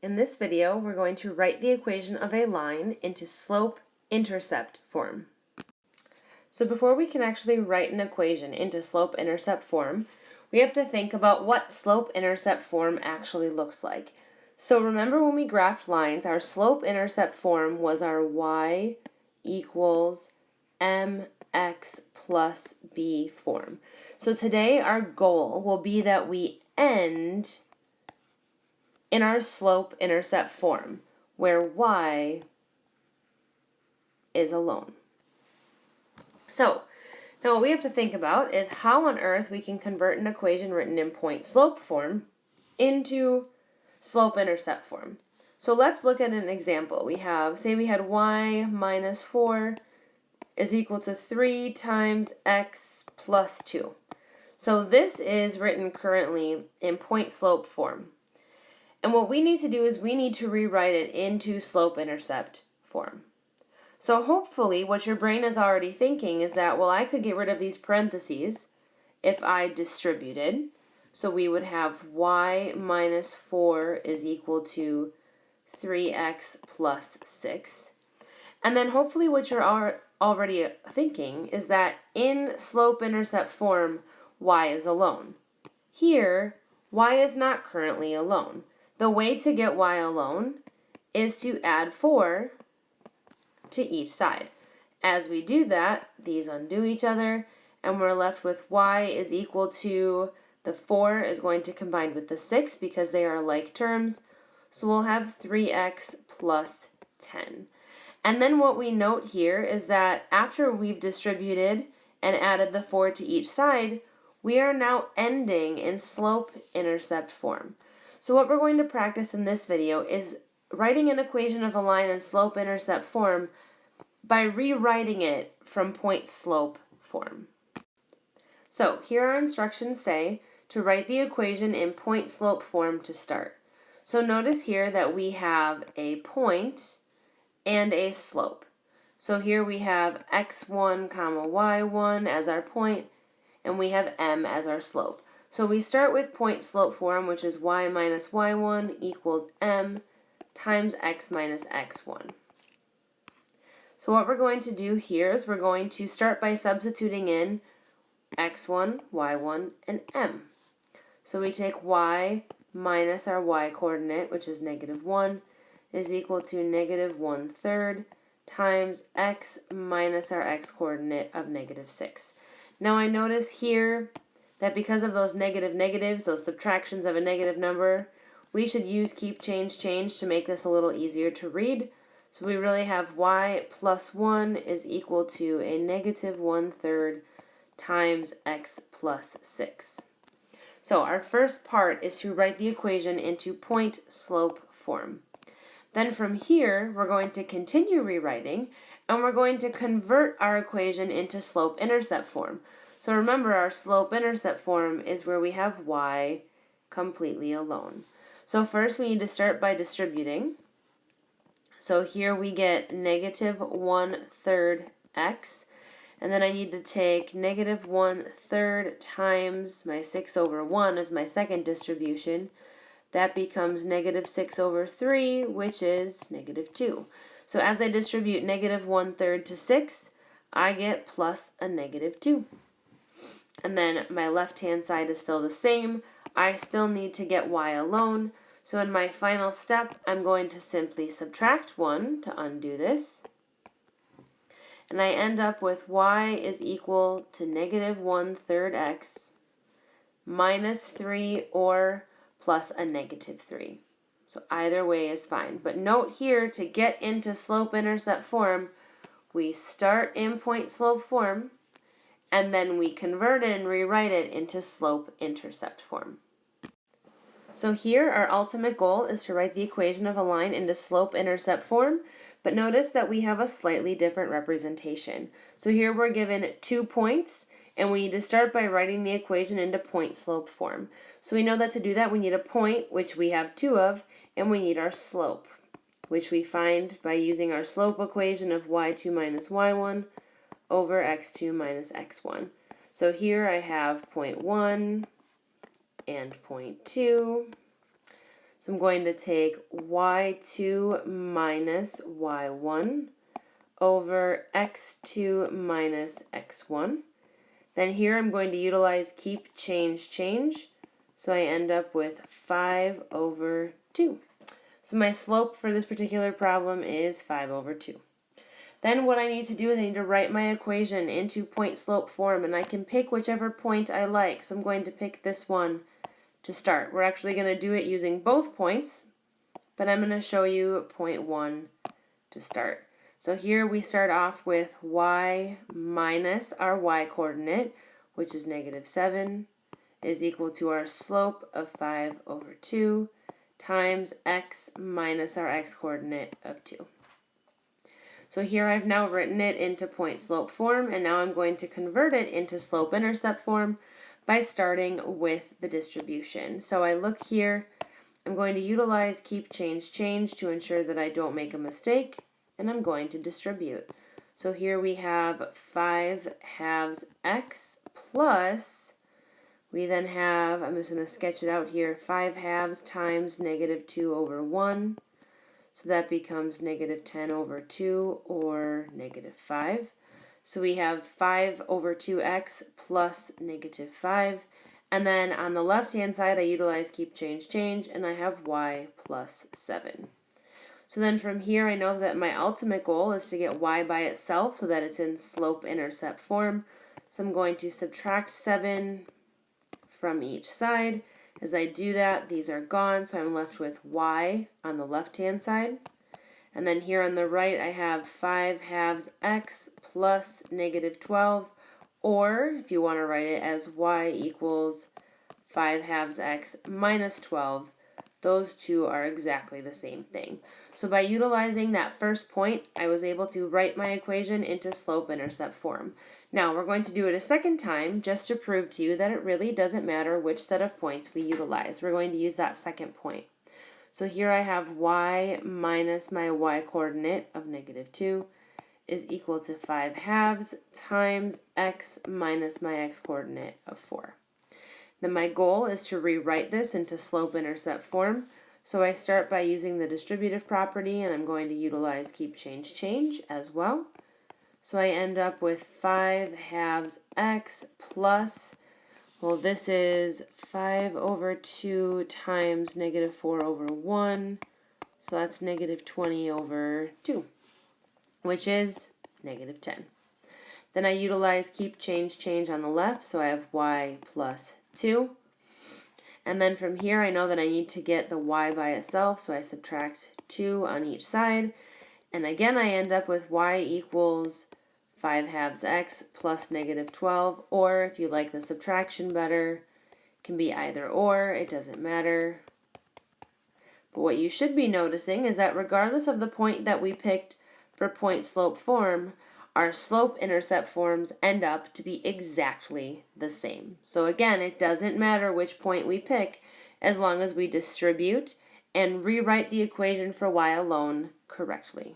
In this video, we're going to write the equation of a line into slope-intercept form. So before we can actually write an equation into slope-intercept form, we have to think about what slope-intercept form actually looks like. So remember when we graphed lines, our slope-intercept form was our y equals mx plus b form. So today our goal will be that we end in our slope-intercept form, where y is alone. So, now what we have to think about is how on earth we can convert an equation written in point-slope form into slope-intercept form. So let's look at an example. Say we had y minus 4 is equal to 3 times x plus 2. So this is written currently in point-slope form. And what we need to do is we need to rewrite it into slope-intercept form. So hopefully what your brain is already thinking is that, well, I could get rid of these parentheses if I distributed. So we would have y minus 4 is equal to 3x plus 6. And then hopefully what you're already thinking is that in slope-intercept form, y is alone. Here, y is not currently alone. The way to get y alone is to add 4 to each side. As we do that, these undo each other, and we're left with y is equal to, the 4 is going to combine with the 6 because they are like terms, so we'll have 3x plus 10. And then what we note here is that after we've distributed and added the 4 to each side, we are now ending in slope-intercept form. So what we're going to practice in this video is writing an equation of a line in slope-intercept form by rewriting it from point-slope form. So here our instructions say to write the equation in point-slope form to start. So notice here that we have a point and a slope. So here we have x1 comma y1 as our point, and we have m as our slope. So we start with point-slope form, which is y minus y1 equals m times x minus x1. So what we're going to do here is we're going to start by substituting in x1, y1, and m. So we take y minus our y coordinate, which is -1, is equal to -1/3 times x minus our x coordinate of -6. Now I notice here that because of those negative negatives, those subtractions of a negative number, we should use keep, change, change to make this a little easier to read. So we really have y plus 1 is equal to a -1/3 times x plus 6. So our first part is to write the equation into point-slope form. Then from here, we're going to continue rewriting, and we're going to convert our equation into slope-intercept form. So remember, our slope-intercept form is where we have y completely alone. So first we need to start by distributing. So here we get -1/3 x, and then I need to take -1/3 times my 6/1 as my second distribution. That becomes -6/3, which is -2. So as I distribute -1/3 to 6, I get plus a -2. And then my left-hand side is still the same. I still need to get y alone. So in my final step, I'm going to simply subtract 1 to undo this. And I end up with y is equal to -1/3 x minus 3 or plus a -3. So either way is fine. But note here, to get into slope-intercept form, we start in point-slope form, and then we convert it and rewrite it into slope-intercept form. So here our ultimate goal is to write the equation of a line into slope-intercept form, but notice that we have a slightly different representation. So here we're given 2 points, and we need to start by writing the equation into point-slope form. So we know that to do that we need a point, which we have 2 of, and we need our slope, which we find by using our slope equation of y2 minus y1 over x2 minus x1. So here I have point 1 and point 2. So I'm going to take y2 minus y1 over x2 minus x1. Then here I'm going to utilize keep, change, change. So I end up with 5 over 2. So my slope for this particular problem is 5 over 2. Then what I need to do is I need to write my equation into point slope form, and I can pick whichever point I like. So I'm going to pick this one to start. We're actually going to do it using both points, but I'm going to show you point 1 to start. So here we start off with y minus our y coordinate, which is negative 7, is equal to our slope of 5 over 2 times x minus our x coordinate of 2. So here I've now written it into point slope form, and now I'm going to convert it into slope intercept form by starting with the distribution. So I look here, I'm going to utilize keep, change, change to ensure that I don't make a mistake, and I'm going to distribute. So here we have 5 halves x plus, we then have, I'm just going to sketch it out here, 5 halves times negative 2 over 1. So that becomes negative 10 over 2 or negative 5. So we have 5 over 2x plus negative 5. And then on the left-hand side, I utilize keep, change, change, and I have y plus 7. So then from here, I know that my ultimate goal is to get y by itself so that it's in slope-intercept form. So I'm going to subtract 7 from each side. As I do that, these are gone, so I'm left with y on the left-hand side. And then here on the right, I have 5 halves x plus negative 12, or if you want to write it as y equals 5 halves x minus 12, those two are exactly the same thing. So by utilizing that first point, I was able to write my equation into slope-intercept form. Now we're going to do it a second time just to prove to you that it really doesn't matter which set of points we utilize. We're going to use that second point. So here I have y minus my y coordinate of negative 2 is equal to 5 halves times x minus my x coordinate of 4. Then my goal is to rewrite this into slope-intercept form. So I start by using the distributive property, and I'm going to utilize keep, change, change as well. So I end up with 5 halves x plus, well, this is 5 over 2 times negative 4 over 1. So that's negative 20 over 2, which is negative 10. Then I utilize keep, change, change on the left, so I have y plus 2. And then from here, I know that I need to get the y by itself, so I subtract 2 on each side. And again, I end up with y equals 5 halves x plus negative 12, or if you like the subtraction better, it can be either or, it doesn't matter. But what you should be noticing is that regardless of the point that we picked for point slope form, our slope-intercept forms end up to be exactly the same. So again, it doesn't matter which point we pick as long as we distribute and rewrite the equation for y alone correctly.